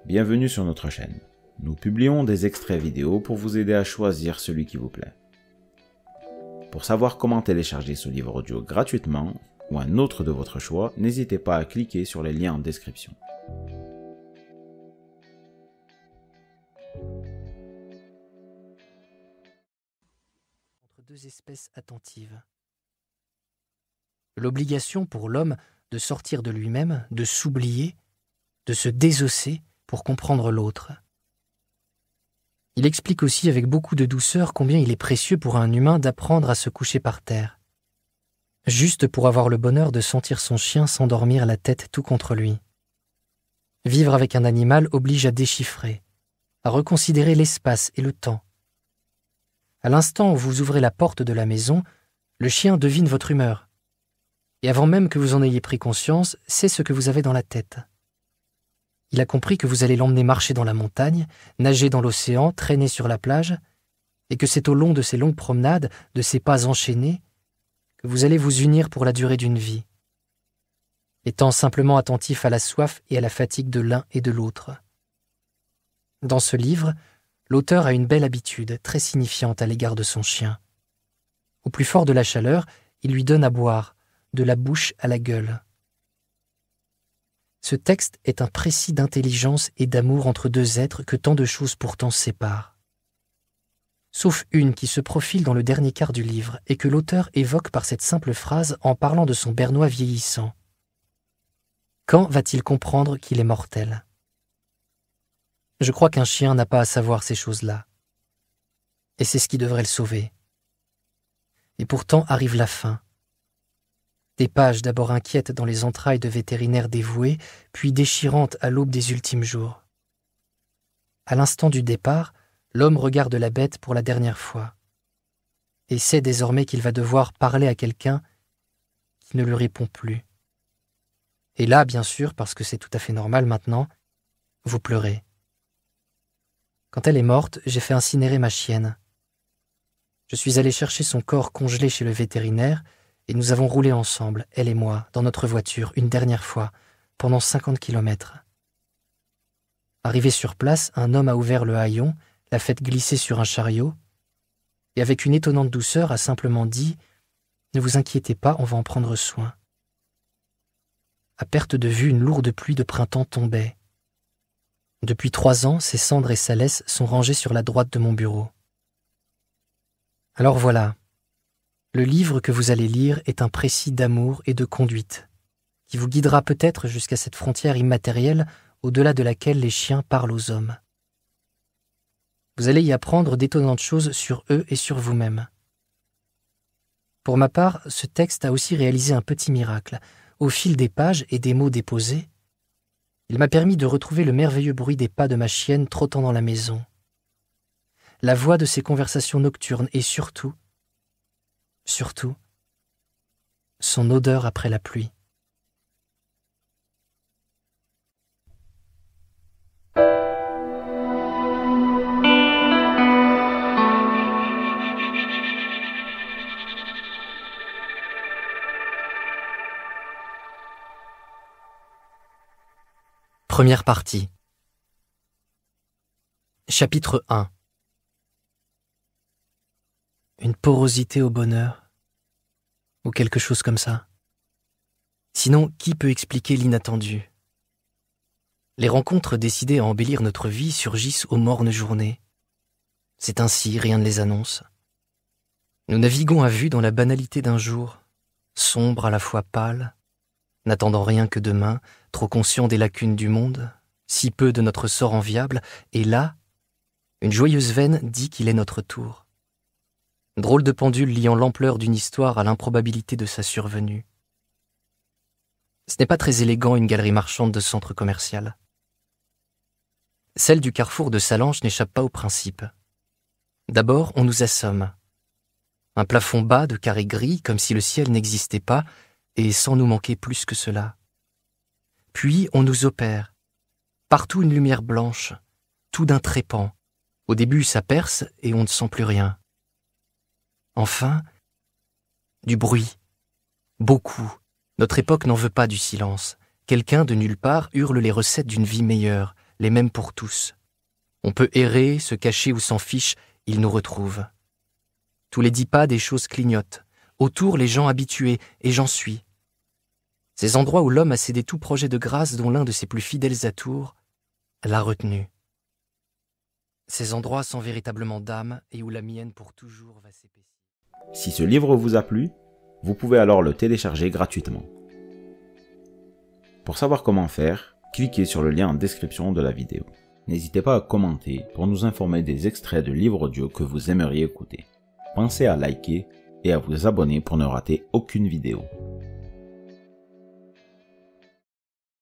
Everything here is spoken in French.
bienvenue sur notre chaîne. Nous publions des extraits vidéo pour vous aider à choisir celui qui vous plaît. Pour savoir comment télécharger ce livre audio gratuitement, ou un autre de votre choix, n'hésitez pas à cliquer sur les liens en description. Entre deux espèces attentives. L'obligation pour l'homme de sortir de lui-même, de s'oublier, de se désosser pour comprendre l'autre. Il explique aussi avec beaucoup de douceur combien il est précieux pour un humain d'apprendre à se coucher par terre, juste pour avoir le bonheur de sentir son chien s'endormir la tête tout contre lui. Vivre avec un animal oblige à déchiffrer, à reconsidérer l'espace et le temps. À l'instant où vous ouvrez la porte de la maison, le chien devine votre humeur. Et avant même que vous en ayez pris conscience, sait ce que vous avez dans la tête. Il a compris que vous allez l'emmener marcher dans la montagne, nager dans l'océan, traîner sur la plage, et que c'est au long de ces longues promenades, de ces pas enchaînés, que vous allez vous unir pour la durée d'une vie, étant simplement attentif à la soif et à la fatigue de l'un et de l'autre. Dans ce livre, l'auteur a une belle habitude, très signifiante à l'égard de son chien. Au plus fort de la chaleur, il lui donne à boire, de la bouche à la gueule. Ce texte est un précis d'intelligence et d'amour entre deux êtres que tant de choses pourtant séparent. Sauf une qui se profile dans le dernier quart du livre et que l'auteur évoque par cette simple phrase en parlant de son bernois vieillissant. Quand va-t-il comprendre qu'il est mortel ? Je crois qu'un chien n'a pas à savoir ces choses-là. Et c'est ce qui devrait le sauver. Et pourtant arrive la fin. Des pages d'abord inquiètes dans les entrailles de vétérinaires dévoués, puis déchirantes à l'aube des ultimes jours. À l'instant du départ, l'homme regarde la bête pour la dernière fois et sait désormais qu'il va devoir parler à quelqu'un qui ne lui répond plus. Et là, bien sûr, parce que c'est tout à fait normal maintenant, vous pleurez. Quand elle est morte, j'ai fait incinérer ma chienne. Je suis allé chercher son corps congelé chez le vétérinaire et nous avons roulé ensemble, elle et moi, dans notre voiture, une dernière fois, pendant 50 kilomètres. Arrivé sur place, un homme a ouvert le haillon, l'a fait glisser sur un chariot, et avec une étonnante douceur a simplement dit « Ne vous inquiétez pas, on va en prendre soin ». À perte de vue, une lourde pluie de printemps tombait. Depuis 3 ans, ses cendres et sa laisse sont rangées sur la droite de mon bureau. Alors voilà. Le livre que vous allez lire est un précis d'amour et de conduite, qui vous guidera peut-être jusqu'à cette frontière immatérielle au-delà de laquelle les chiens parlent aux hommes. Vous allez y apprendre d'étonnantes choses sur eux et sur vous-même. Pour ma part, ce texte a aussi réalisé un petit miracle. Au fil des pages et des mots déposés, il m'a permis de retrouver le merveilleux bruit des pas de ma chienne trottant dans la maison, la voix de ses conversations nocturnes et surtout, son odeur après la pluie. Première partie. Chapitre 1. Une porosité au bonheur, ou quelque chose comme ça. Sinon, qui peut expliquer l'inattendu ? Les rencontres décidées à embellir notre vie surgissent aux mornes journées. C'est ainsi, rien ne les annonce. Nous naviguons à vue dans la banalité d'un jour, sombre à la fois pâle, n'attendant rien que demain, trop conscient des lacunes du monde, si peu de notre sort enviable, et là, une joyeuse veine dit qu'il est notre tour. Drôle de pendule liant l'ampleur d'une histoire à l'improbabilité de sa survenue. Ce n'est pas très élégant une galerie marchande de centre commercial. Celle du carrefour de Salanches n'échappe pas au principe. D'abord, on nous assomme. Un plafond bas de carrés gris, comme si le ciel n'existait pas, et sans nous manquer plus que cela. Puis, on nous opère. Partout une lumière blanche, tout d'un trépant. Au début, ça perce et on ne sent plus rien. Enfin, du bruit. Beaucoup. Notre époque n'en veut pas du silence. Quelqu'un de nulle part hurle les recettes d'une vie meilleure, les mêmes pour tous. On peut errer, se cacher ou s'en fiche, ils nous retrouvent. Tous les 10 pas, des choses clignotent. Autour, les gens habitués, et j'en suis. Ces endroits où l'homme a cédé tout projet de grâce dont l'un de ses plus fidèles atours l'a retenu. Ces endroits sans véritablement d'âme et où la mienne pour toujours va s'épaissir. Si ce livre vous a plu, vous pouvez alors le télécharger gratuitement. Pour savoir comment faire, cliquez sur le lien en description de la vidéo. N'hésitez pas à commenter pour nous informer des extraits de livres audio que vous aimeriez écouter. Pensez à liker et à vous abonner pour ne rater aucune vidéo.